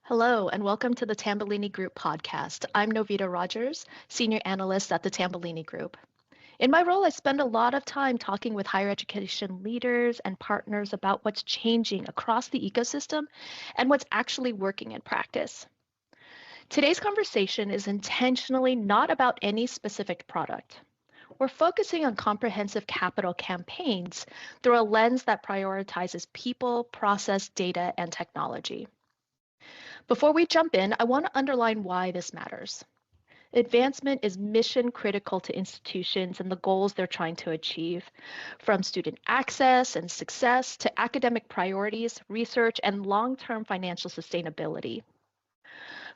Hello, and welcome to the Tambellini Group podcast. I'm Novita Rogers, Senior Analyst at the Tambellini Group. In my role, I spend a lot of time talking with higher education leaders and partners about what's changing across the ecosystem and what's actually working in practice. Today's conversation is intentionally not about any specific product. We're focusing on comprehensive capital campaigns through a lens that prioritizes people, process, data, and technology. Before we jump in, I want to underline why this matters. Advancement is mission critical to institutions and the goals they're trying to achieve, from student access and success to academic priorities, research, and long term financial sustainability.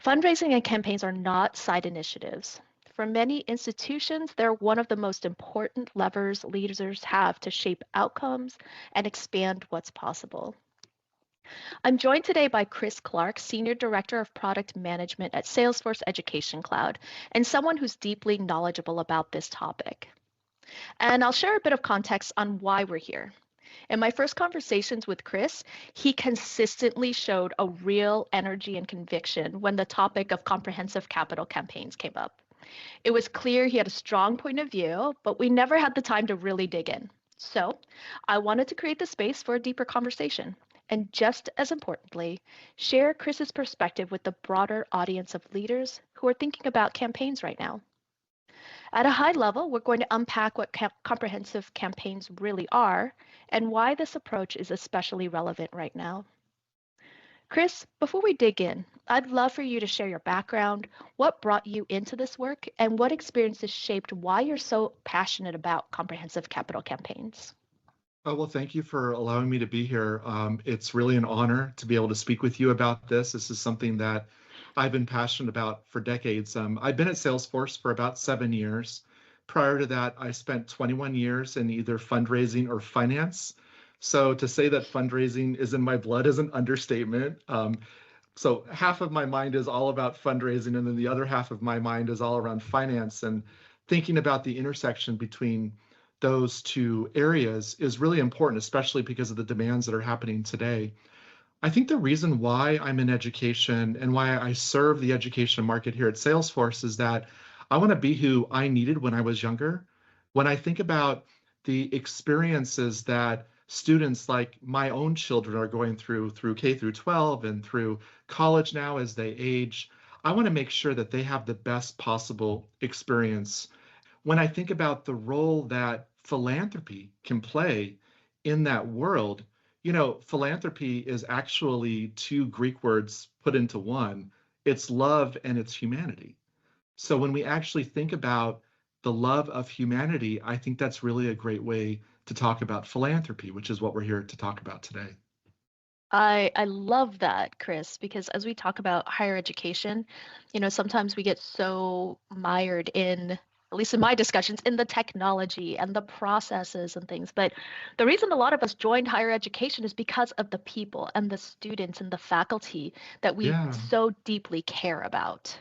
Fundraising and campaigns are not side initiatives. For many institutions, they're one of the most important levers leaders have to shape outcomes and expand what's possible. I'm joined today by Chris Clark, Senior Director of Product Management at Salesforce Education Cloud, and someone who's deeply knowledgeable about this topic. And I'll share a bit of context on why we're here. In my first conversations with Chris, he consistently showed a real energy and conviction when the topic of comprehensive capital campaigns came up. It was clear he had a strong point of view, but we never had the time to really dig in. So I wanted to create the space for a deeper conversation. And just as importantly, share Chris's perspective with the broader audience of leaders who are thinking about campaigns right now. At a high level, we're going to unpack what comprehensive campaigns really are and why this approach is especially relevant right now. Chris, before we dig in, I'd love for you to share your background, what brought you into this work, and what experiences shaped why you're so passionate about comprehensive capital campaigns. Oh, well, thank you for allowing me to be here. It's really an honor to be able to speak with you about this. This is something that I've been passionate about for decades. I've been at Salesforce for about 7 years. Prior to that, I spent 21 years in either fundraising or finance. So to say that fundraising is in my blood is an understatement. So half of my mind is all about fundraising, and then the other half of my mind is all around finance. And thinking about the intersection between those two areas is really important, especially because of the demands that are happening today. I think the reason why I'm in education and why I serve the education market here at Salesforce is that I want to be who I needed when I was younger. When I think about the experiences that students like my own children are going through K through 12 and through college now as they age, I want to make sure that they have the best possible experience. When I think about the role that philanthropy can play in that world, philanthropy is actually two Greek words put into one. It's love and it's humanity. So when we actually think about the love of humanity, I think that's really a great way to talk about philanthropy, which is what we're here to talk about today. I love that, Chris, because as we talk about higher education, sometimes we get so mired in, at least in my discussions, in the technology and the processes and things. But the reason a lot of us joined higher education is because of the people and the students and the faculty that we Yeah. so deeply care about.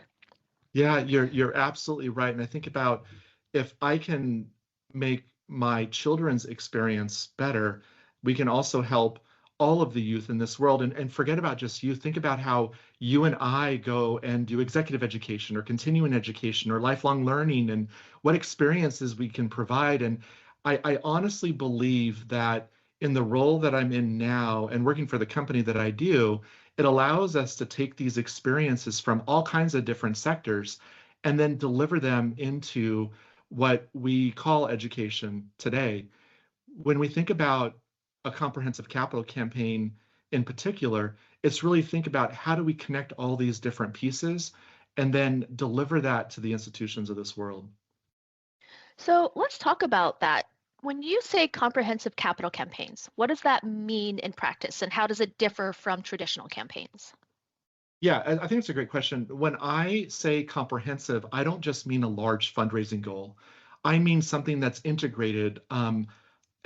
Yeah, you're absolutely right. And I think about if I can make my children's experience better, we can also help all of the youth in this world. And forget about just youth. Think about how you and I go and do executive education or continuing education or lifelong learning and what experiences we can provide. And I honestly believe that in the role that I'm in now and working for the company that I do, it allows us to take these experiences from all kinds of different sectors and then deliver them into what we call education today. When we think about a comprehensive capital campaign in particular, it's really think about how do we connect all these different pieces and then deliver that to the institutions of this world. So let's talk about that. When you say comprehensive capital campaigns, what does that mean in practice and how does it differ from traditional campaigns? Yeah, I think it's a great question. When I say comprehensive, I don't just mean a large fundraising goal. I mean something that's integrated.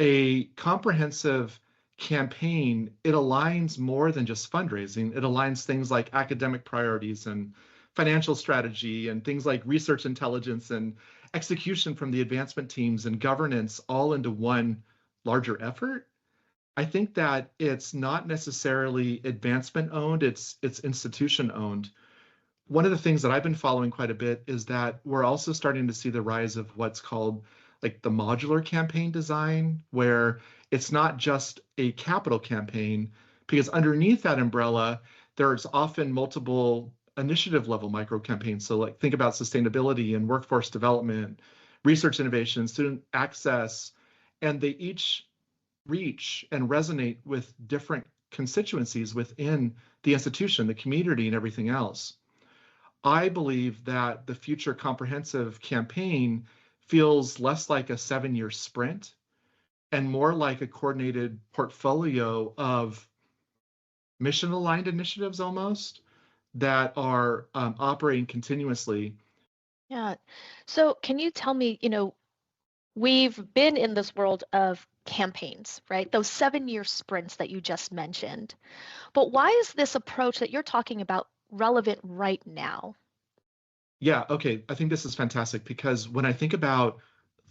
A comprehensive campaign, it aligns more than just fundraising. It aligns things like academic priorities and financial strategy and things like research intelligence and execution from the advancement teams and governance all into one larger effort. I think that it's not necessarily advancement owned, it's institution owned. One of the things that I've been following quite a bit is that we're also starting to see the rise of what's called like the modular campaign design, where it's not just a capital campaign, because underneath that umbrella, there's often multiple initiative level micro campaigns. So like think about sustainability and workforce development, research innovation, student access, and they each reach and resonate with different constituencies within the institution, the community, and everything else. I believe that the future comprehensive campaign feels less like a 7-year sprint and more like a coordinated portfolio of mission aligned initiatives almost that are operating continuously. Yeah. So can you tell me, we've been in this world of campaigns, right? Those 7-year sprints that you just mentioned. But why is this approach that you're talking about relevant right now? Yeah, okay. I think this is fantastic because when I think about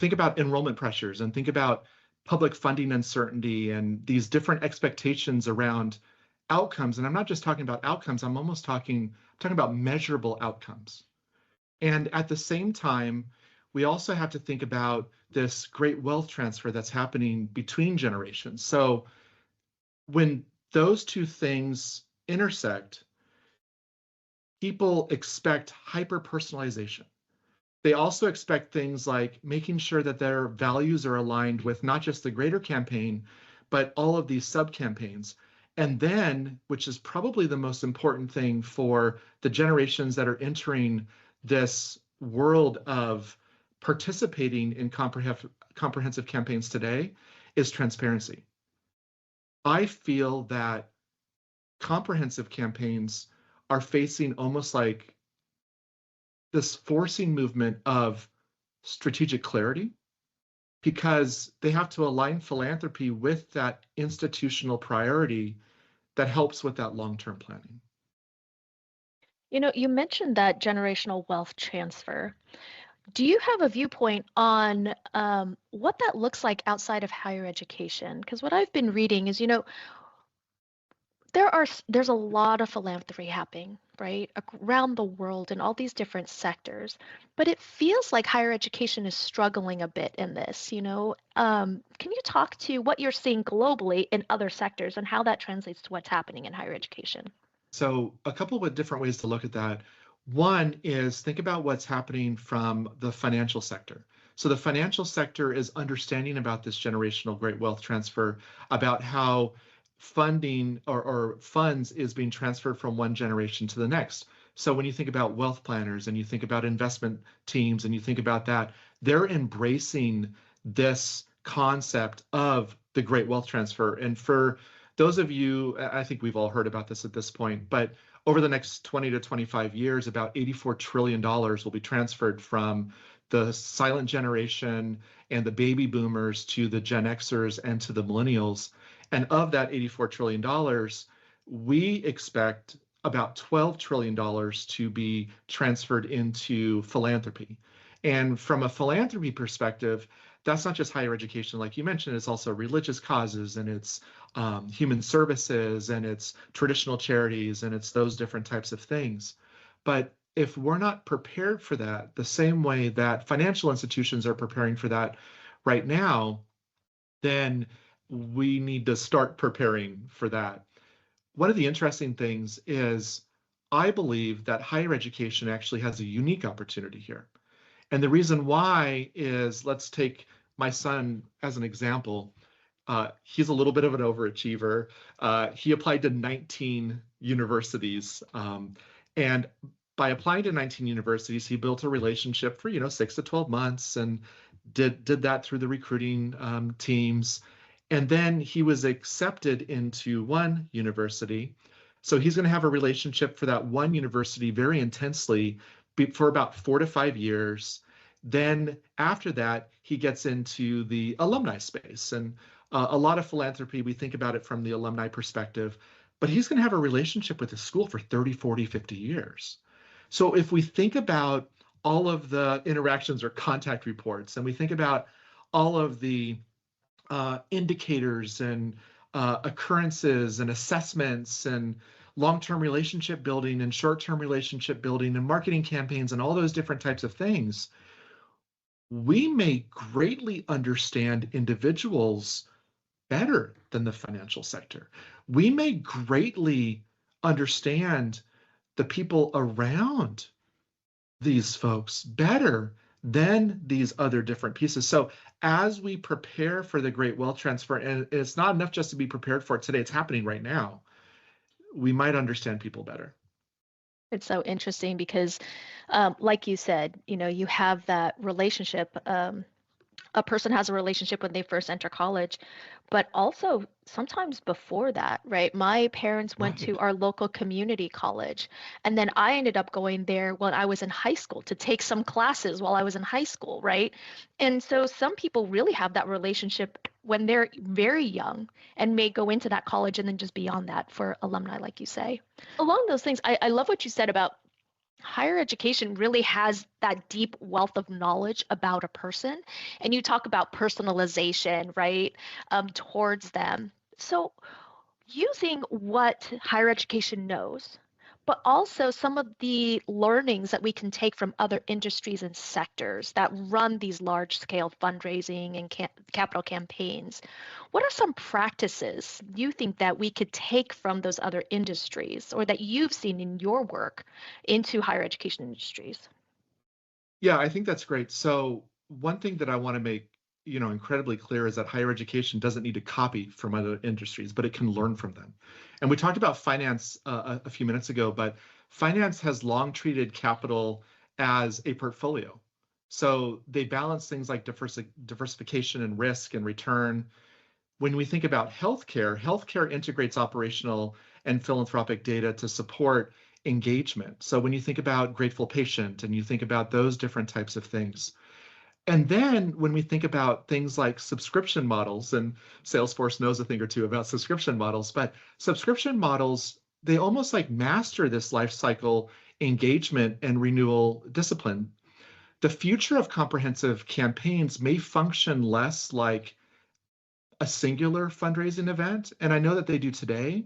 enrollment pressures and think about public funding uncertainty and these different expectations around outcomes, and I'm not just talking about outcomes, I'm talking about measurable outcomes. And at the same time, we also have to think about this great wealth transfer that's happening between generations. So when those two things intersect, people expect hyper personalization. They also expect things like making sure that their values are aligned with not just the greater campaign, but all of these sub campaigns. And then, which is probably the most important thing for the generations that are entering this world of participating in comprehensive campaigns today, is transparency. I feel that comprehensive campaigns are facing almost like this forcing movement of strategic clarity because they have to align philanthropy with that institutional priority that helps with that long-term planning. You mentioned that generational wealth transfer. Do you have a viewpoint on what that looks like outside of higher education? Because what I've been reading is, there's a lot of philanthropy happening, right, around the world in all these different sectors, but it feels like higher education is struggling a bit in this. Can you talk to what you're seeing globally in other sectors and how that translates to what's happening in higher education? So a couple of different ways to look at that. One is think about what's happening from the financial sector. So the financial sector is understanding about this generational great wealth transfer, about how funding or funds is being transferred from one generation to the next. So when you think about wealth planners and you think about investment teams and you think about that, they're embracing this concept of the great wealth transfer. And for those of you, I think we've all heard about this at this point, but over the next 20 to 25 years, about $84 trillion will be transferred from the silent generation and the baby boomers to the Gen Xers and to the millennials. And of that $84 trillion, we expect about $12 trillion to be transferred into philanthropy. And from a philanthropy perspective, that's not just higher education, like you mentioned, it's also religious causes and it's human services and it's traditional charities and it's those different types of things. But if we're not prepared for that, the same way that financial institutions are preparing for that right now, then we need to start preparing for that. One of the interesting things is I believe that higher education actually has a unique opportunity here. And the reason why is let's take my son as an example. He's a little bit of an overachiever. He applied to 19 universities. And by applying to 19 universities, he built a relationship for, 6 to 12 months and did that through the recruiting teams. And then he was accepted into one university. So he's going to have a relationship for that one university very intensely for about 4 to 5 years. Then after that, he gets into the alumni space. And a lot of philanthropy, we think about it from the alumni perspective, but he's going to have a relationship with the school for 30, 40, 50 years. So if we think about all of the interactions or contact reports, and we think about all of the indicators and occurrences and assessments and long-term relationship building and short-term relationship building and marketing campaigns and all those different types of things, we may greatly understand individuals better than the financial sector. We may greatly understand the people around these folks better than these other different pieces. So as we prepare for the great wealth transfer, and it's not enough just to be prepared for it today, it's happening right now, we might understand people better. It's so interesting because, like you said, you have that relationship. A person has a relationship when they first enter college, but also sometimes before that, right? My parents went to Right. our local community college, and then I ended up going there when I was in high school to take some classes while I was in high school, right? And so some people really have that relationship when they're very young and may go into that college and then just beyond that for alumni, like you say. Along those things, I love what you said about higher education really has that deep wealth of knowledge about a person. And you talk about personalization, right, towards them. So, using what higher education knows, but also some of the learnings that we can take from other industries and sectors that run these large scale fundraising and capital campaigns. What are some practices you think that we could take from those other industries or that you've seen in your work into higher education industries? Yeah, I think that's great. So one thing that I want to make, incredibly clear is that higher education doesn't need to copy from other industries, but it can learn from them. And we talked about finance a few minutes ago, but finance has long treated capital as a portfolio. So they balance things like diversification and risk and return. When we think about healthcare, healthcare integrates operational and philanthropic data to support engagement. So when you think about grateful patient and you think about those different types of things. And then when we think about things like subscription models, and Salesforce knows a thing or two about subscription models, but subscription models, they almost like master this life cycle engagement and renewal discipline. The future of comprehensive campaigns may function less like a singular fundraising event, and I know that they do today,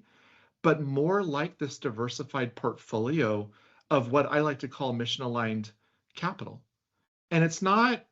but more like this diversified portfolio of what I like to call mission aligned capital. And it's not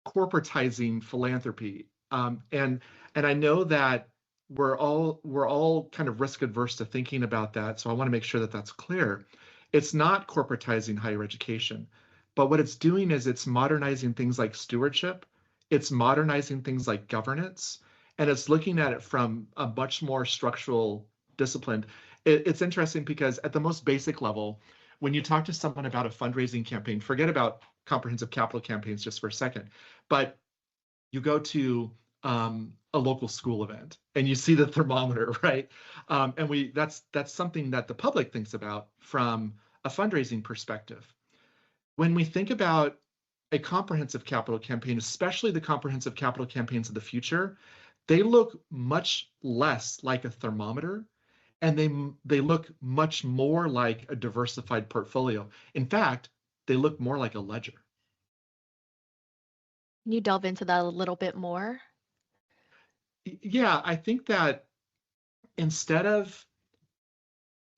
corporatizing philanthropy. And I know that we're all kind of risk adverse to thinking about that. So I want to make sure that that's clear. It's not corporatizing higher education, but what it's doing is it's modernizing things like stewardship, it's modernizing things like governance, and it's looking at it from a much more structural discipline. It's interesting because at the most basic level, when you talk to someone about a fundraising campaign, forget about comprehensive capital campaigns just for a second, but you go to a local school event and you see the thermometer, right? And that's something that the public thinks about from a fundraising perspective. When we think about a comprehensive capital campaign, especially the comprehensive capital campaigns of the future, they look much less like a thermometer and they look much more like a diversified portfolio. In fact, they look more like a ledger. Can you delve into that a little bit more? Yeah, I think that instead of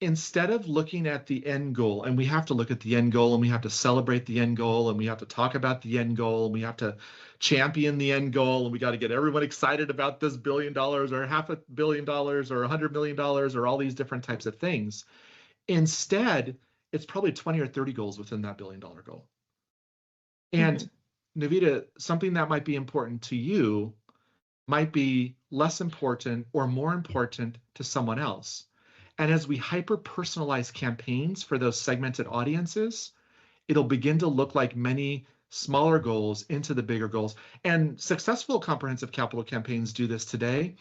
instead of looking at the end goal, and we have to look at the end goal and we have to celebrate the end goal and we have to talk about the end goal and we have to champion the end goal and we got to get everyone excited about this $1 billion or $500 million or $100 million or all these different types of things. Instead, it's probably 20 or 30 goals within that $1 billion goal. Hmm. And Novita, something that might be important to you might be less important or more important to someone else. And as we hyper personalize campaigns for those segmented audiences, it'll begin to look like many smaller goals into the bigger goals. And successful comprehensive capital campaigns do this today.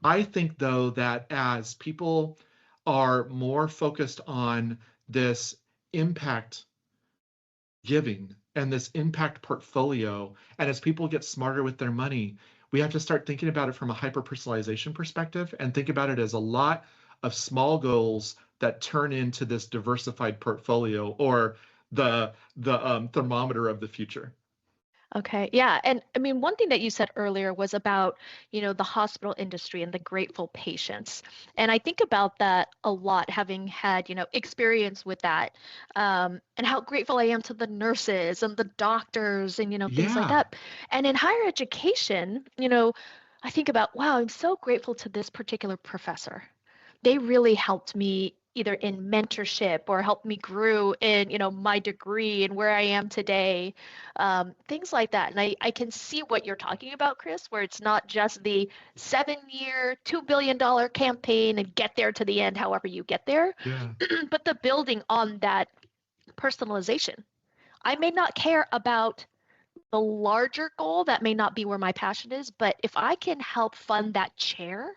I think, though, that as people are more focused on this impact giving and this impact portfolio, and as people get smarter with their money, we have to start thinking about it from a hyper personalization perspective and think about it as a lot of small goals that turn into this diversified portfolio or the thermometer of the future. Okay. Yeah. And I mean, one thing that you said earlier was about, the hospital industry and the grateful patients. And I think about that a lot, having had, experience with that, and how grateful I am to the nurses and the doctors and, things like Yeah, that. And in higher education, I think about, wow, I'm so grateful to this particular professor. They really helped me either in mentorship or helped me grow in, my degree and where I am today, things like that. And I can see what you're talking about, Chris, where it's not just the 7-year, $2 billion campaign and get there to the end, however you get there, yeah. but the building on that personalization. I may not care about the larger goal, that may not be where my passion is, but if I can help fund that chair,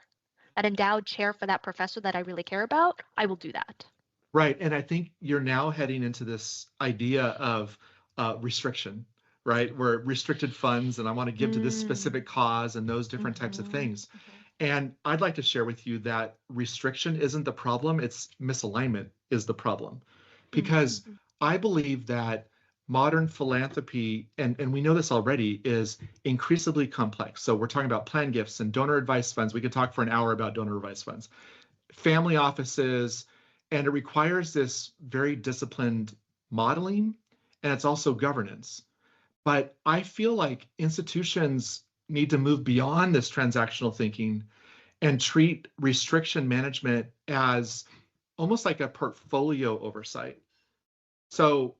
that endowed chair for that professor that I really care about, I will do that. Right. And I think you're now heading into this idea of restriction, right? Where restricted funds and I want to give to this Mm, specific cause and those different types of mhm, things. And I'd like to share with you that restriction isn't the problem, it's misalignment is the problem. mhm, Because I believe that modern philanthropy, and we know this already, is increasingly complex. So we're talking about plan gifts and donor advice funds. We could talk for an hour about donor advice funds, family offices, and it requires this very disciplined modeling, and it's also governance. But I feel like institutions need to move beyond this transactional thinking and treat restriction management as almost like a portfolio oversight. So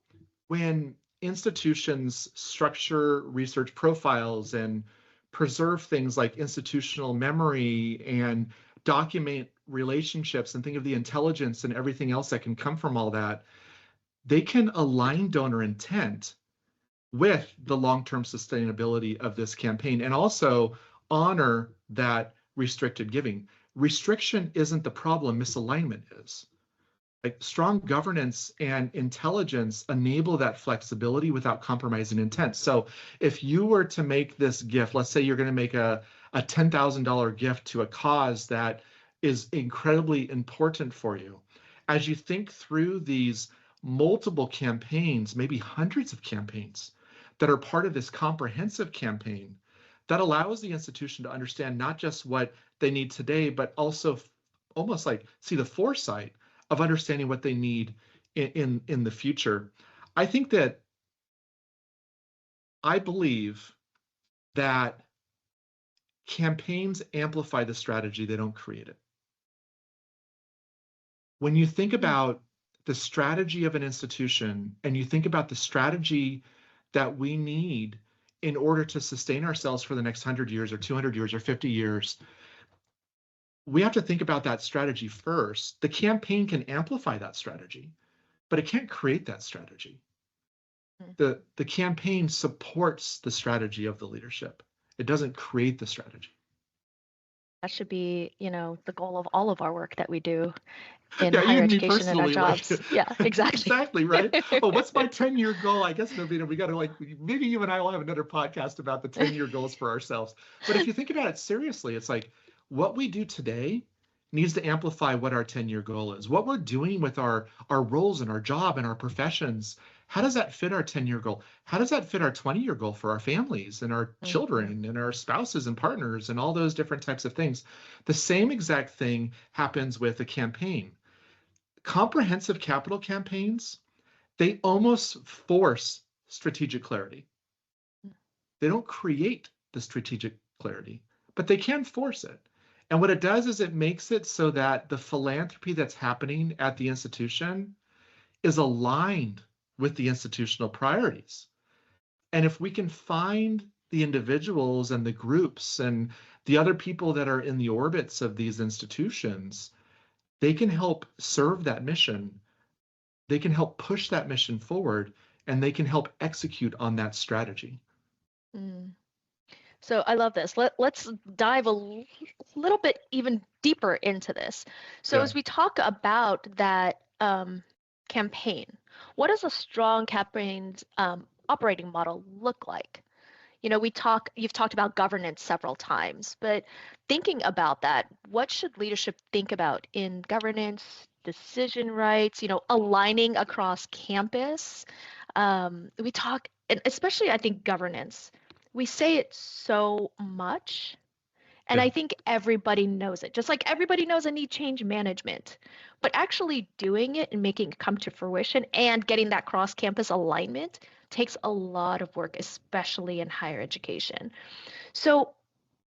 when institutions structure research profiles and preserve things like institutional memory and document relationships and think of the intelligence and everything else that can come from all that, they can align donor intent with the long-term sustainability of this campaign and also honor that restricted giving. Restriction isn't the problem, misalignment is. Like strong governance and intelligence enable that flexibility without compromising intent. So if you were to make this gift, let's say you're going to make a $10,000 gift to a cause that is incredibly important for you, as you think through these multiple campaigns, maybe hundreds of campaigns that are part of this comprehensive campaign, that allows the institution to understand not just what they need today, but also almost like see the foresight of understanding what they need in the future. I think that I believe that campaigns amplify the strategy, they don't create it. When you think mm, about the strategy of an institution and you think about the strategy that we need in order to sustain ourselves for the next 100 years or 200 years or 50 years, we have to think about that strategy first. The campaign can amplify that strategy, but it can't create that strategy. mm. The campaign supports the strategy of the leadership. It doesn't create the strategy. That should be, the goal of all of our work that we do in Yeah, higher even me education and our personally, like jobs. Yeah, exactly. exactly, right? Oh, what's my 10-year goal? I guess, Novita, we got to like maybe you and I will have another podcast about the 10-year goals for ourselves. But if you think about it seriously, it's like what we do today needs to amplify what our 10-year goal is. What we're doing with our roles and our job and our professions, how does that fit our 10-year goal? How does that fit our 20-year goal for our families and our Mhm, children and our spouses and partners and all those different types of things? The same exact thing happens with a campaign. Comprehensive capital campaigns, they almost force strategic clarity. They don't create the strategic clarity, but they can force it. And what it does is it makes it so that the philanthropy that's happening at the institution is aligned with the institutional priorities. And if we can find the individuals and the groups and the other people that are in the orbits of these institutions, they can help serve that mission, they can help push that mission forward, and they can help execute on that strategy. mm. So I love this. Let's dive little bit even deeper into this. So Yeah. as we talk about that campaign, what does a strong campaign's operating model look like? You've talked about governance several times, but thinking about that, what should leadership think about in governance, decision rights, aligning across campus? We talk and especially I think governance. We say it so much, and Yeah. I think everybody knows it, just like everybody knows I need change management. But actually doing it and making it come to fruition and getting that cross-campus alignment takes a lot of work, especially in higher education. So,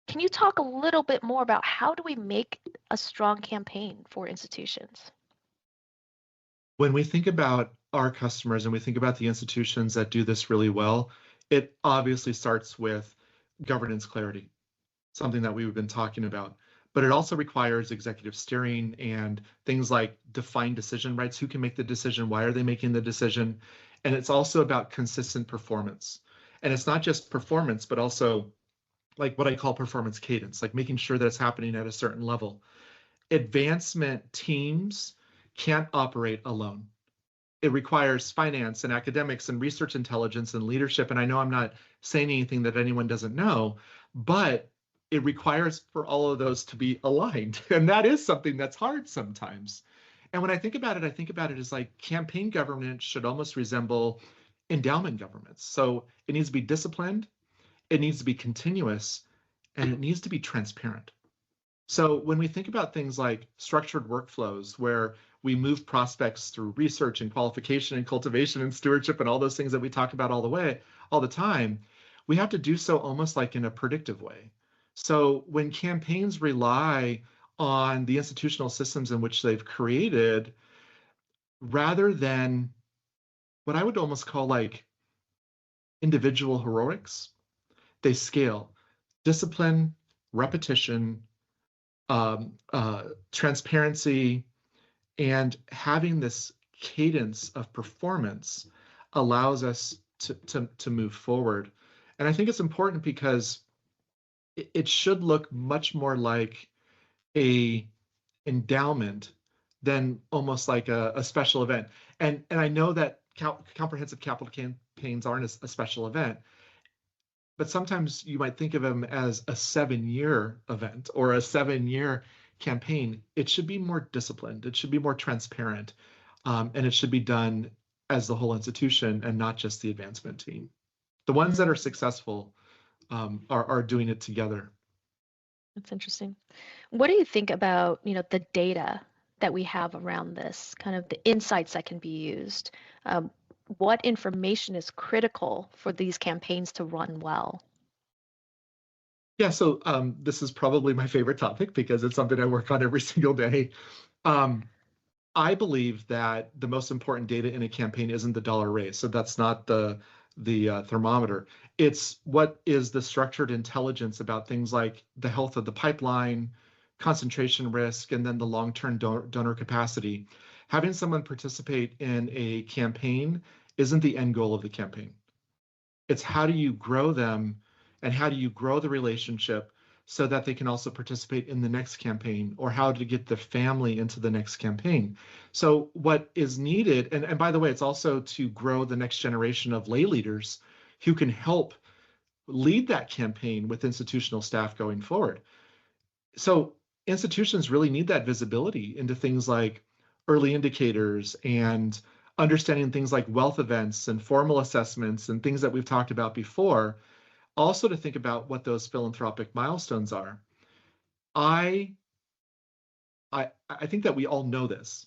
can you talk a little bit more about how do we make a strong campaign for institutions? When we think about our customers and we think about the institutions that do this really well, it obviously starts with governance clarity, something that we've been talking about. But it also requires executive steering and things like defined decision rights. Who can make the decision? Why are they making the decision? And it's also about consistent performance. And it's not just performance, but also like what I call performance cadence, like making sure that it's happening at a certain level. Advancement teams can't operate alone. It requires finance and academics and research intelligence and leadership. And I know I'm not saying anything that anyone doesn't know, but it requires for all of those to be aligned. And that is something that's hard sometimes. And when I think about it, I think about it as like campaign governance should almost resemble endowment governments. So it needs to be disciplined, it needs to be continuous, and it needs to be transparent. So when we think about things like structured workflows where we move prospects through research and qualification and cultivation and stewardship and all those things that we talk about all the time, we have to do so almost like in a predictive way. So when campaigns rely on the institutional systems in which they've created, rather than what I would almost call like individual heroics, they scale discipline, repetition, transparency, and having this cadence of performance allows us to move forward. And I think it's important because it should look much more like a endowment than almost like a special event. And I know that comprehensive capital campaigns aren't a special event, but sometimes you might think of them as a 7-year event or a 7-year campaign. It should be more disciplined. It should be more transparent. And it should be done as the whole institution and not just the advancement team. The ones that are successful are doing it together. That's interesting. What do you think about, the data that we have around this, kind of the insights that can be used? What information is critical for these campaigns to run well? Yeah, so this is probably my favorite topic because it's something I work on every single day. Um, I believe that the most important data in a campaign isn't the dollar raise. So that's not the thermometer. It's what is the structured intelligence about things like the health of the pipeline, concentration risk, and then the long-term donor capacity. Having someone participate in a campaign isn't the end goal of the campaign. It's how do you grow them and how do you grow the relationship so that they can also participate in the next campaign, or how to get the family into the next campaign. So what is needed, and by the way, it's also to grow the next generation of lay leaders who can help lead that campaign with institutional staff going forward. So institutions really need that visibility into things like early indicators and understanding things like wealth events and formal assessments and things that we've talked about before, also to think about what those philanthropic milestones are. I I think that we all know this,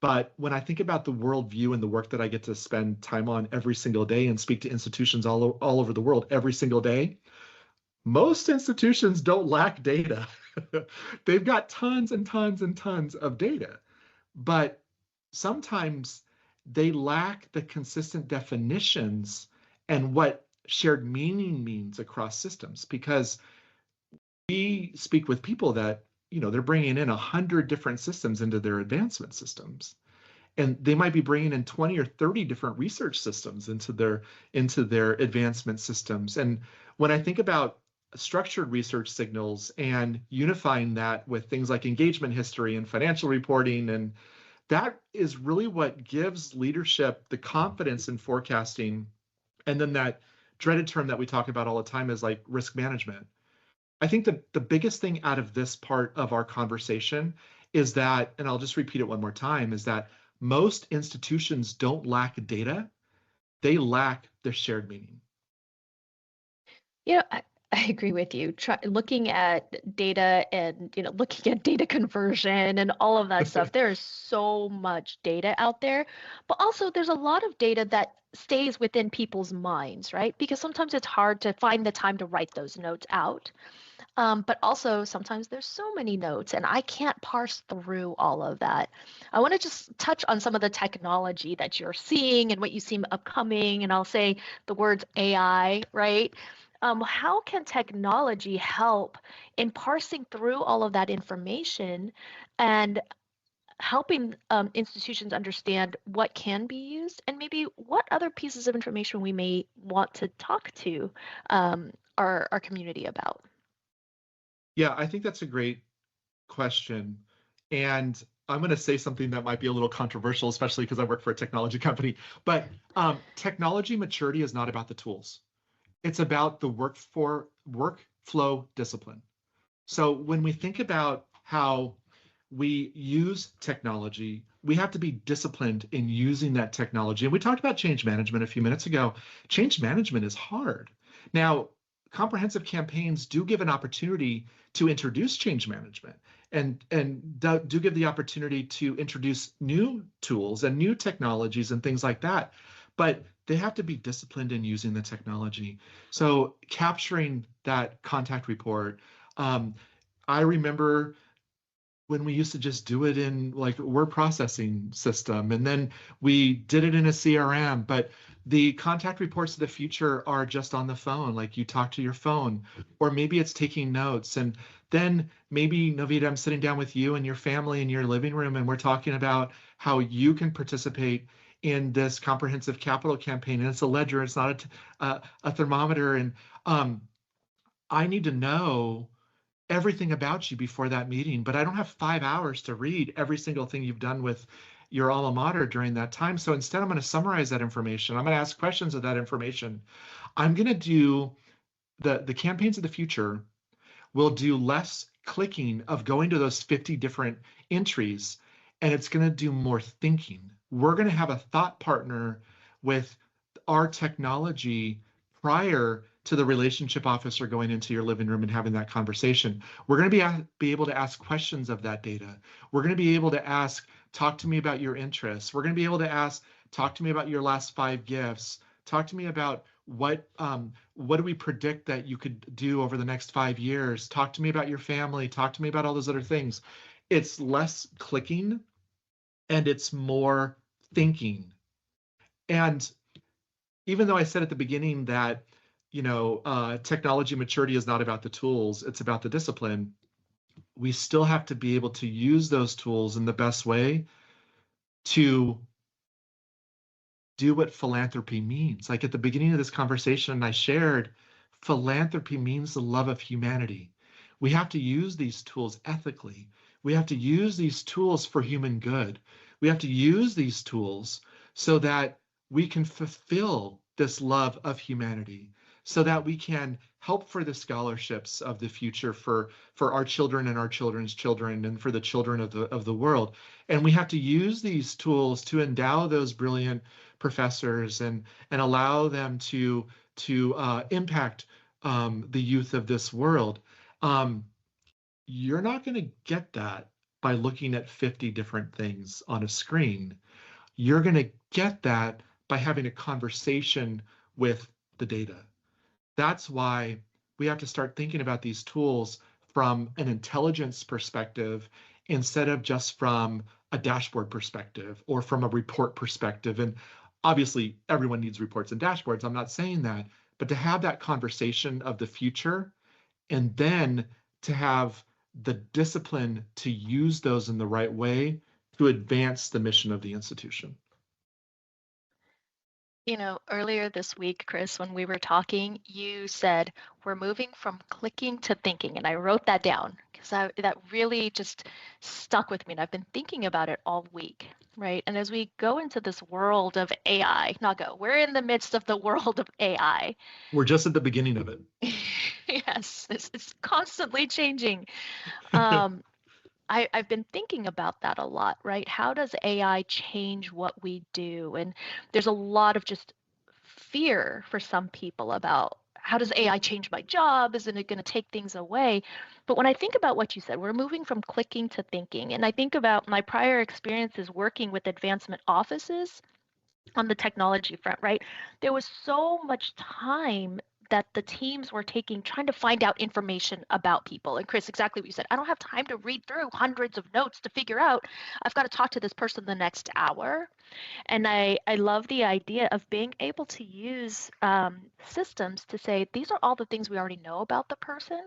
but when I think about the worldview and the work that I get to spend time on every single day and speak to institutions all over the world every single day, most institutions don't lack data. They've got tons and tons and tons of data, but sometimes they lack the consistent definitions and what shared meaning means across systems, because we speak with people that, they're bringing in 100 different systems into their advancement systems, and they might be bringing in 20 or 30 different research systems into their advancement systems. And when I think about structured research signals and unifying that with things like engagement history and financial reporting, and that is really what gives leadership the confidence in forecasting. And then that dreaded term that we talk about all the time is like risk management. I think that the biggest thing out of this part of our conversation is that, and I'll just repeat it one more time, is that most institutions don't lack data. they lack the shared meaning. I agree with you. Looking at data and looking at data conversion and all of that stuff. There is so much data out there, but also there's a lot of data that stays within people's minds, right? Because sometimes it's hard to find the time to write those notes out. But also sometimes there's so many notes and I can't parse through all of that. I want to just touch on some of the technology that you're seeing and what you see upcoming. And I'll say the words AI, right? How can technology help in parsing through all of that information and helping institutions understand what can be used and maybe what other pieces of information we may want to talk to our community about? Yeah, I think that's a great question. And I'm going to say something that might be a little controversial, especially because I work for a technology company. But technology maturity is not about the tools. It's about the workflow discipline. So when we think about how we use technology, we have to be disciplined in using that technology. And we talked about change management a few minutes ago. Change management is hard. Now, comprehensive campaigns do give an opportunity to introduce change management and do give the opportunity to introduce new tools and new technologies and things like that. But they have to be disciplined in using the technology. So capturing that contact report, I remember when we used to just do it in like word processing system, and then we did it in a CRM, but the contact reports of the future are just on the phone, like you talk to your phone, or maybe it's taking notes. And then maybe, Novita, I'm sitting down with you and your family in your living room, and we're talking about how you can participate in this comprehensive capital campaign. And it's a ledger, it's not a thermometer. And I need to know everything about you before that meeting, but I don't have 5 hours to read every single thing you've done with your alma mater during that time. So instead, I'm going to summarize that information. I'm going to ask questions of that information. I'm going to do the campaigns of the future will do less clicking of going to those 50 different entries, and it's going to do more thinking. We're going to have a thought partner with our technology prior to the relationship officer going into your living room and having that conversation. We're going to be able to ask questions of that data. We're going to be able to ask, talk to me about your interests. We're going to be able to ask, talk to me about your last 5 gifts. Talk to me about what do we predict that you could do over the next 5 years? Talk to me about your family. Talk to me about all those other things. It's less clicking and it's more thinking. And even though I said at the beginning that, technology maturity is not about the tools, it's about the discipline, we still have to be able to use those tools in the best way to do what philanthropy means. Like at the beginning of this conversation, I shared philanthropy means the love of humanity. We have to use these tools ethically. We have to use these tools for human good. We have to use these tools so that we can fulfill this love of humanity, so that we can help for the scholarships of the future for our children and our children's children and for the children of the world. And we have to use these tools to endow those brilliant professors and allow them to impact the youth of this world. You're not going to get that by looking at 50 different things on a screen. You're going to get that by having a conversation with the data. That's why we have to start thinking about these tools from an intelligence perspective instead of just from a dashboard perspective or from a report perspective. And obviously, everyone needs reports and dashboards. I'm not saying that, but to have that conversation of the future and then to have the discipline to use those in the right way to advance the mission of the institution. Earlier this week, Chris, when we were talking, you said we're moving from clicking to thinking, and I wrote that down because that really just stuck with me, and I've been thinking about it all week, right? And as we go into this world of AI, we're in the midst of the world of AI. We're just at the beginning of it. Yes, it's constantly changing. Um, I've been thinking about that a lot, right? How does AI change what we do? And there's a lot of just fear for some people about how does AI change my job? Isn't it going to take things away? But when I think about what you said, we're moving from clicking to thinking. And I think about my prior experiences working with advancement offices on the technology front, right? There was so much time that the teams were taking trying to find out information about people. And Chris, exactly what you said. I don't have time to read through hundreds of notes to figure out I've got to talk to this person the next hour. And I love the idea of being able to use systems to say, these are all the things we already know about the person,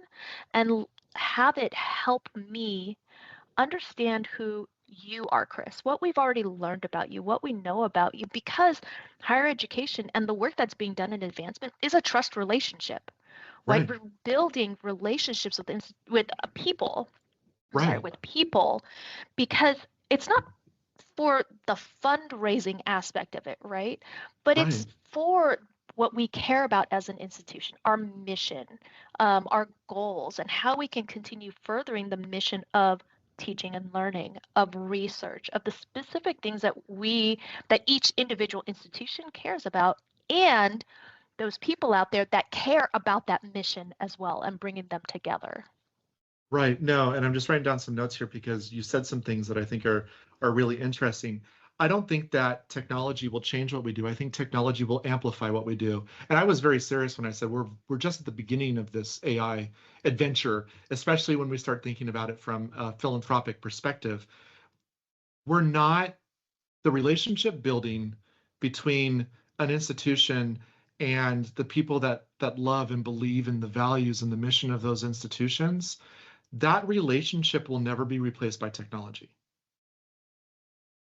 and have it help me understand who you are, Chris, what we've already learned about you, what we know about you, because higher education and the work that's being done in advancement is a trust relationship, right? Right. We're building relationships with people, I'm sorry, Right. with people, because it's not for the fundraising aspect of it, right? But it's Right. for what we care about as an institution, our mission, our goals, and how we can continue furthering the mission of teaching and learning, of research, of the specific things that each individual institution cares about, and those people out there that care about that mission as well, and bringing them together. Right. No, and I'm just writing down some notes here because you said some things that I think are really interesting. I don't think that technology will change what we do. I think technology will amplify what we do. And I was very serious when I said we're just at the beginning of this AI adventure, especially when we start thinking about it from a philanthropic perspective. We're not the relationship building between an institution and the people that love and believe in the values and the mission of those institutions, that relationship will never be replaced by technology.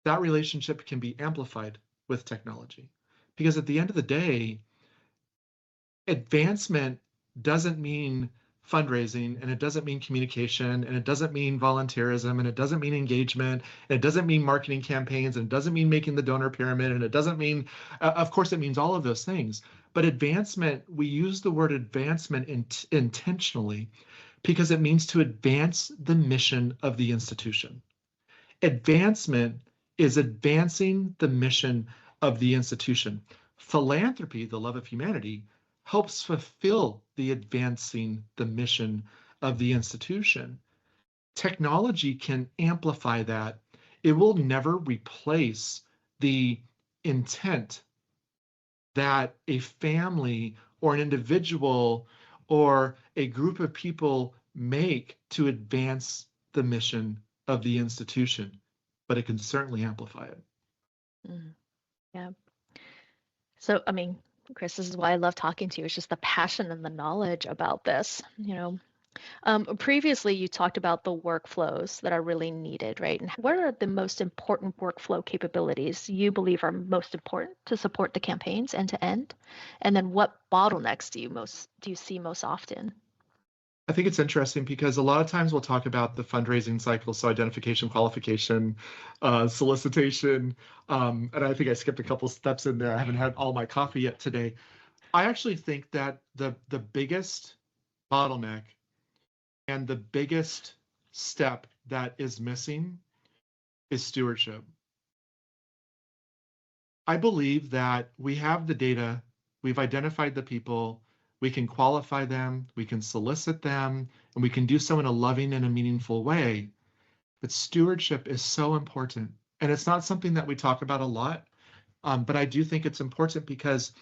That relationship can be amplified with technology. Because at the end of the day, advancement doesn't mean fundraising, and it doesn't mean communication, and it doesn't mean volunteerism, and it doesn't mean engagement, and it doesn't mean marketing campaigns, and it doesn't mean making the donor pyramid, and it doesn't mean, of course, it means all of those things. But advancement, we use the word advancement intentionally because it means to advance the mission of the institution. Advancement is advancing the mission of the institution. Philanthropy, the love of humanity, helps fulfill the advancing the mission of the institution. Technology can amplify that. It will never replace the intent that a family or an individual or a group of people make to advance the mission of the institution, but it can certainly amplify it. Mm, yeah. So, I mean, Chris, this is why I love talking to you. It's just the passion and the knowledge about this. Previously, you talked about the workflows that are really needed, right? And what are the most important workflow capabilities you believe are most important to support the campaigns end to end? And then what bottlenecks do you see most often? I think it's interesting because a lot of times we'll talk about the fundraising cycle, so identification, qualification, solicitation, and I think I skipped a couple steps in there. I haven't had all my coffee yet today. I actually think that the biggest bottleneck and the biggest step that is missing is stewardship. I believe that we have the data, we've identified the people, we can qualify them, we can solicit them, and we can do so in a loving and a meaningful way. But stewardship is so important. And it's not something that we talk about a lot, but I do think it's important because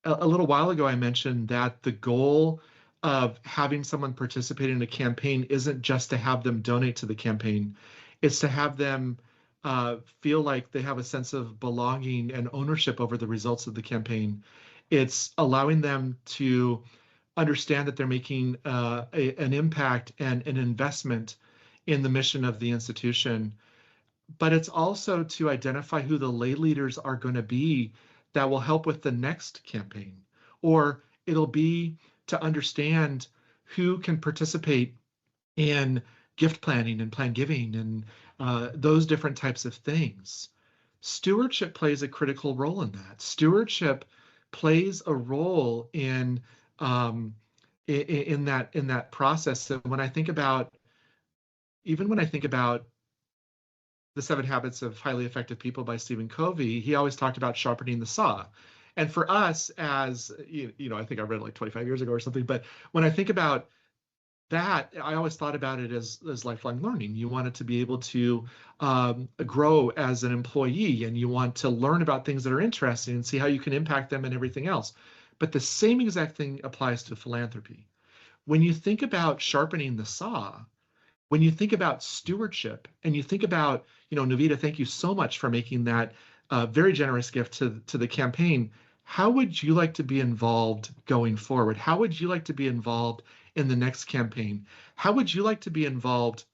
a little while ago I mentioned that the goal of having someone participate in a campaign isn't just to have them donate to the campaign, it's to have them feel like they have a sense of belonging and ownership over the results of the campaign. It's allowing them to understand that they're making an impact and an investment in the mission of the institution. But it's also to identify who the lay leaders are going to be that will help with the next campaign. Or it'll be to understand who can participate in gift planning and plan giving and those different types of things. Stewardship plays a critical role in that. Stewardship plays a role um, in that process. And when I think about even when I think about the Seven Habits of Highly Effective People by Stephen Covey, he always talked about sharpening the saw. And for us, as I think I read it like 25 years ago or something, but when I think about that, I always thought about it as lifelong learning. You want it to be able to grow as an employee, and you want to learn about things that are interesting and see how you can impact them and everything else. But the same exact thing applies to philanthropy. When you think about sharpening the saw, when you think about stewardship, and you think about, Novita, thank you so much for making that very generous gift to the campaign. How would you like to be involved going forward? How would you like to be involved in the next campaign? How would you like to be involved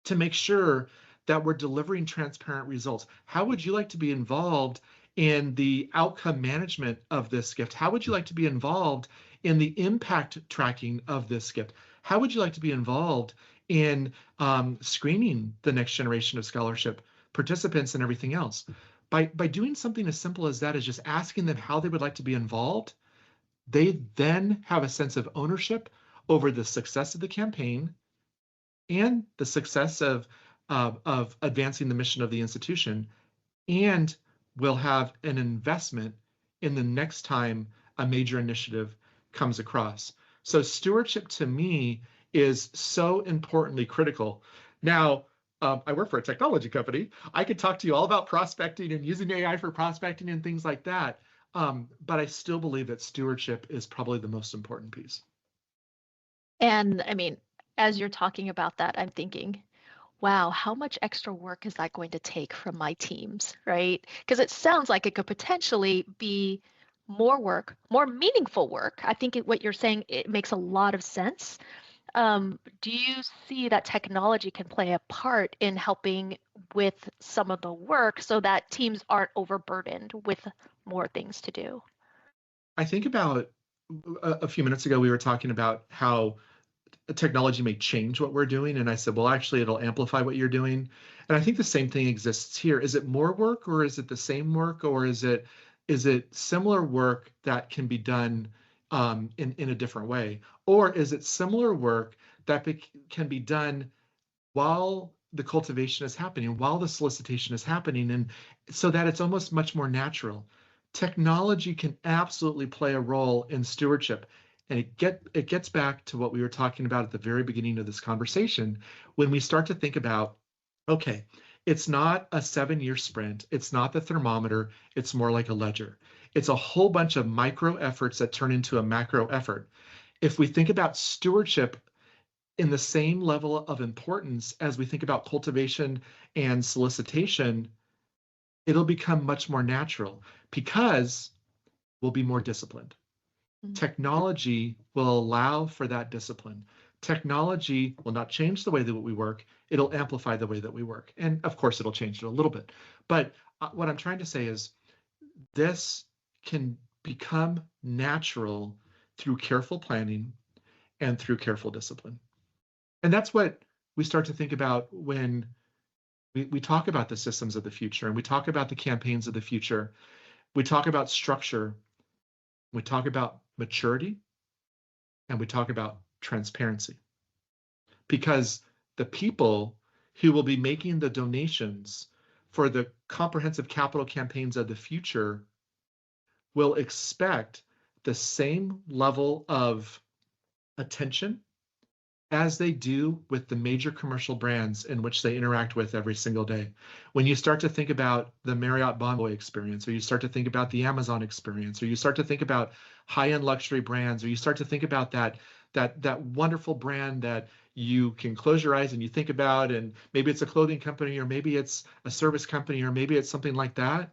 to make sure that we're delivering transparent results? How would you like to be involved in the outcome management of this gift? How would you like to be involved in the impact tracking of this gift? How would you like to be involved in screening the next generation of scholarship participants and everything else? By doing something as simple as that, as just asking them how they would like to be involved, they then have a sense of ownership over the success of the campaign and the success of advancing the mission of the institution, and will have an investment in the next time a major initiative comes across. So stewardship to me is so importantly critical. Now, I work for a technology company. I could talk to you all about prospecting and using AI for prospecting and things like that. But I still believe that stewardship is probably the most important piece. And I mean, as you're talking about that, I'm thinking, wow, how much extra work is that going to take from my teams, right? Because it sounds like it could potentially be more work, more meaningful work. I think what you're saying, it makes a lot of sense. Do you see that technology can play a part in helping with some of the work so that teams aren't overburdened with more things to do? I think about a few minutes ago, we were talking about how technology may change what we're doing. And I said, well, actually, it'll amplify what you're doing. And I think the same thing exists here. Is it more work, or is it the same work, or is it similar work that can be done in a different way? Or is it similar work that can be done while the cultivation is happening, while the solicitation is happening, and so that it's almost much more natural? Technology can absolutely play a role in stewardship. And it gets back to what we were talking about at the very beginning of this conversation, when we start to think about, okay, it's not a 7-year sprint, it's not the thermometer, it's more like a ledger. It's a whole bunch of micro efforts that turn into a macro effort. If we think about stewardship in the same level of importance as we think about cultivation and solicitation, it'll become much more natural because we'll be more disciplined. Mm. Technology will allow for that discipline. Technology will not change the way that we work. It'll amplify the way that we work. And of course, it'll change it a little bit. But what I'm trying to say is this can become natural through careful planning and through careful discipline. And that's what we start to think about when we talk about the systems of the future, and we talk about the campaigns of the future. We talk about structure, we talk about maturity, and we talk about transparency. Because the people who will be making the donations for the comprehensive capital campaigns of the future will expect the same level of attention as they do with the major commercial brands in which they interact with every single day. When you start to think about the Marriott Bonvoy experience, or you start to think about the Amazon experience, or you start to think about high-end luxury brands, or you start to think about that wonderful brand that you can close your eyes and you think about, and maybe it's a clothing company, or maybe it's a service company, or maybe it's something like that,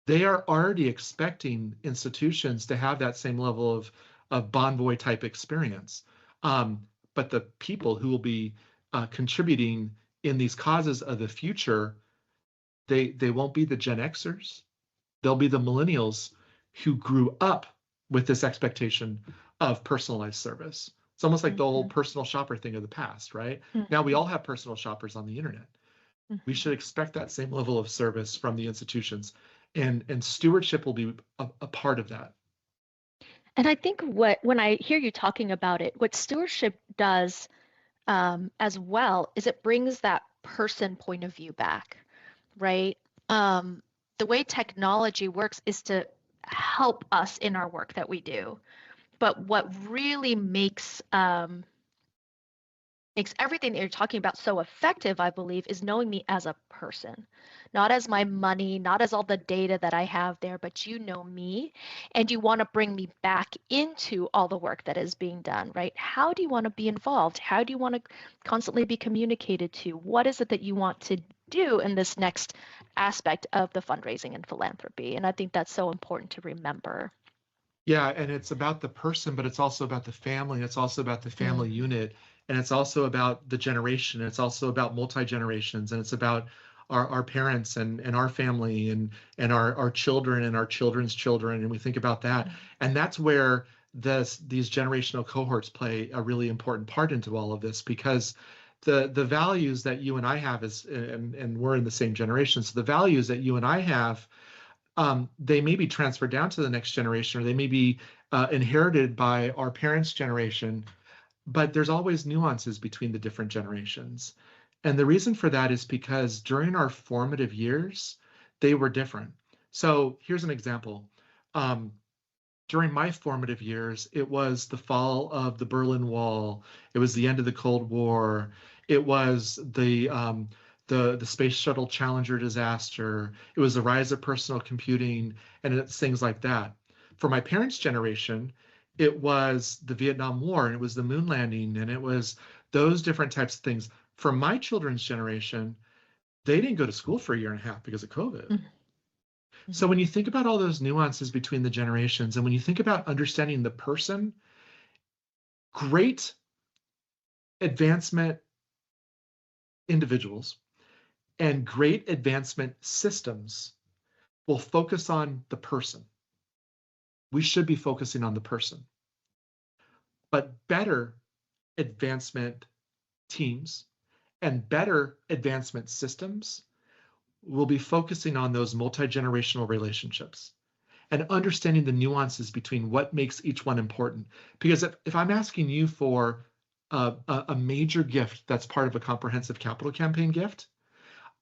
they are already expecting institutions to have that same level of Bonvoy type experience. But the people who will be contributing in these causes of the future, they won't be the Gen Xers. They'll be the millennials who grew up with this expectation of personalized service. It's almost like the whole personal shopper thing of the past, right? Now we all have personal shoppers on the internet. We should expect that same level of service from the institutions, and stewardship will be a part of that. And I think when I hear you talking about it, what stewardship does as well is it brings that person point of view back, right? The way technology works is to help us in our work that we do. But what really makes everything that you're talking about so effective, I believe, is knowing me as a person, not as my money, not as all the data that I have there, but you know me and you want to bring me back into all the work that is being done, right? How do you want to be involved? How do you want to constantly be communicated to? What is it that you want to do in this next aspect of the fundraising and philanthropy? And I think that's so important to remember. Yeah, and it's about the person, but it's also about the family. It's also about the family Mm, unit, and it's also about the generation. It's also about multi-generations, and it's about our parents and our family and our children and our children's children. And we think about that. mm, And that's where these generational cohorts play a really important part into all of this, because the values that you and I have is, and we're in the same generation. So the values that you and I have, they may be transferred down to the next generation, or they may be inherited by our parents' generation, but there's always nuances between the different generations. And the reason for that is because during our formative years, they were different. So here's an example. Um, During my formative years, it was the fall of the Berlin Wall. It was the end of the Cold War. It was the Space Shuttle Challenger disaster. It was the rise of personal computing, and it's things like that. For my parents' generation, it was the Vietnam War, and it was the moon landing, and it was those different types of things. For my children's generation, they didn't go to school for a year and a half because of COVID. mm, So mhm, when you think about all those nuances between the generations, and when you think about understanding the person, great advancement individuals and great advancement systems will focus on the person. We should be focusing on the person. But better advancement teams and better advancement systems will be focusing on those multi-generational relationships and understanding the nuances between what makes each one important. Because if I'm asking you for a major gift that's part of a comprehensive capital campaign gift,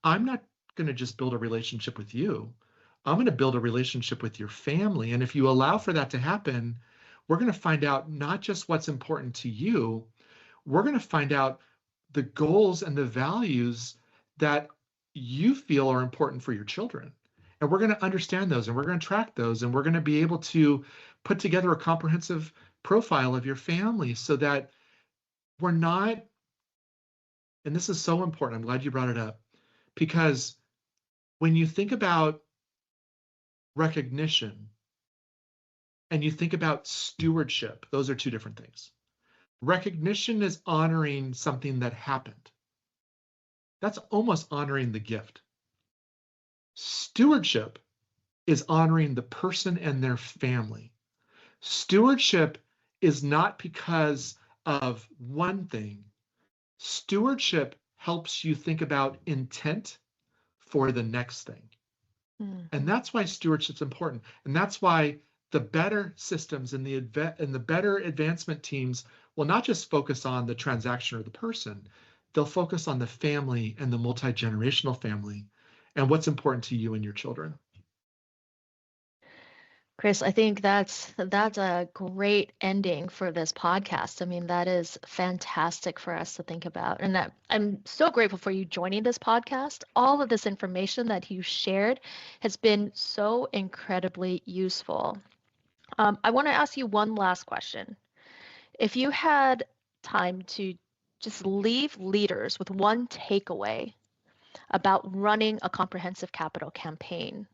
I'm not going to just build a relationship with you. I'm going to build a relationship with your family. And if you allow for that to happen, we're going to find out not just what's important to you, we're going to find out the goals and the values that you feel are important for your children. And we're going to understand those, and we're going to track those, and we're going to be able to put together a comprehensive profile of your family so that we're not, and this is so important, I'm glad you brought it up, because when you think about recognition and you think about stewardship, those are two different things. Recognition is honoring something that happened. That's almost honoring the gift. Stewardship is honoring the person and their family. Stewardship is not because of one thing. Stewardship helps you think about intent for the next thing. And mhm. that's why stewardship's important. And that's why the better systems and the better advancement teams will not just focus on the transaction or the person, they'll focus on the family and the multi-generational family and what's important to you and your children. Chris, I think that's a great ending for this podcast. I mean, that is fantastic for us to think about. And that I'm so grateful for you joining this podcast. All of this information that you shared has been so incredibly useful. I want to ask you one last question. If you had time to just leave leaders with one takeaway about running a comprehensive capital campaign,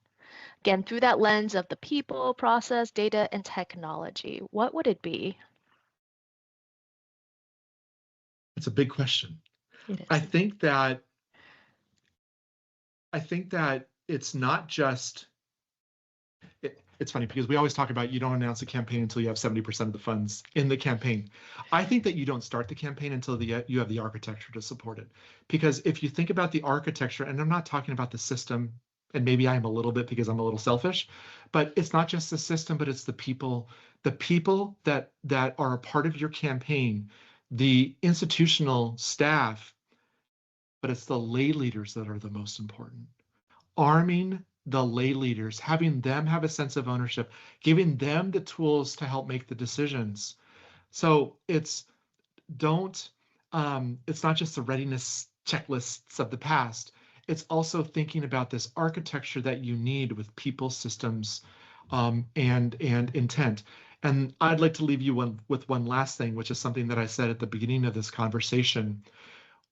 again, through that lens of the people, process, data, and technology, what would it be? It's a big question. It I is. think that I think that it's not just it's funny because we always talk about you don't announce a campaign until you have 70% of the funds in the campaign. I think that you don't start the campaign until you have the architecture to support it. Because if you think about the architecture, and I'm not talking about the system, and maybe I am a little bit because I'm a little selfish, but it's not just the system, but it's the people that are a part of your campaign, the institutional staff, but it's the lay leaders that are the most important. Arming the lay leaders, having them have a sense of ownership, giving them the tools to help make the decisions. So don't it's not just the readiness checklists of the past. It's also thinking about this architecture that you need with people, systems, and intent. And I'd like to leave you with one last thing, which is something that I said at the beginning of this conversation.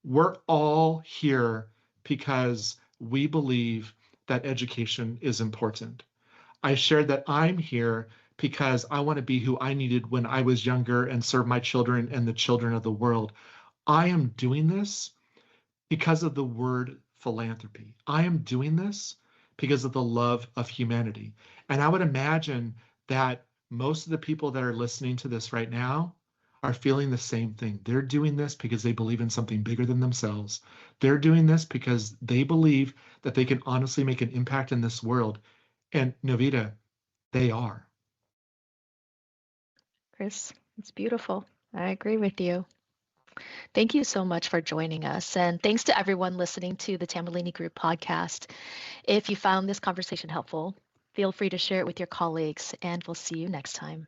We're all here because we believe that education is important. I shared that I'm here because I want to be who I needed when I was younger and serve my children and the children of the world. I am doing this because of the word philanthropy. I am doing this because of the love of humanity. And I would imagine that most of the people that are listening to this right now are feeling the same thing. They're doing this because they believe in something bigger than themselves. They're doing this because they believe that they can honestly make an impact in this world. And Novita, they are. Chris, it's beautiful. I agree with you. Thank you so much for joining us. And thanks to everyone listening to the Tambellini Group podcast. If you found this conversation helpful, feel free to share it with your colleagues, and we'll see you next time.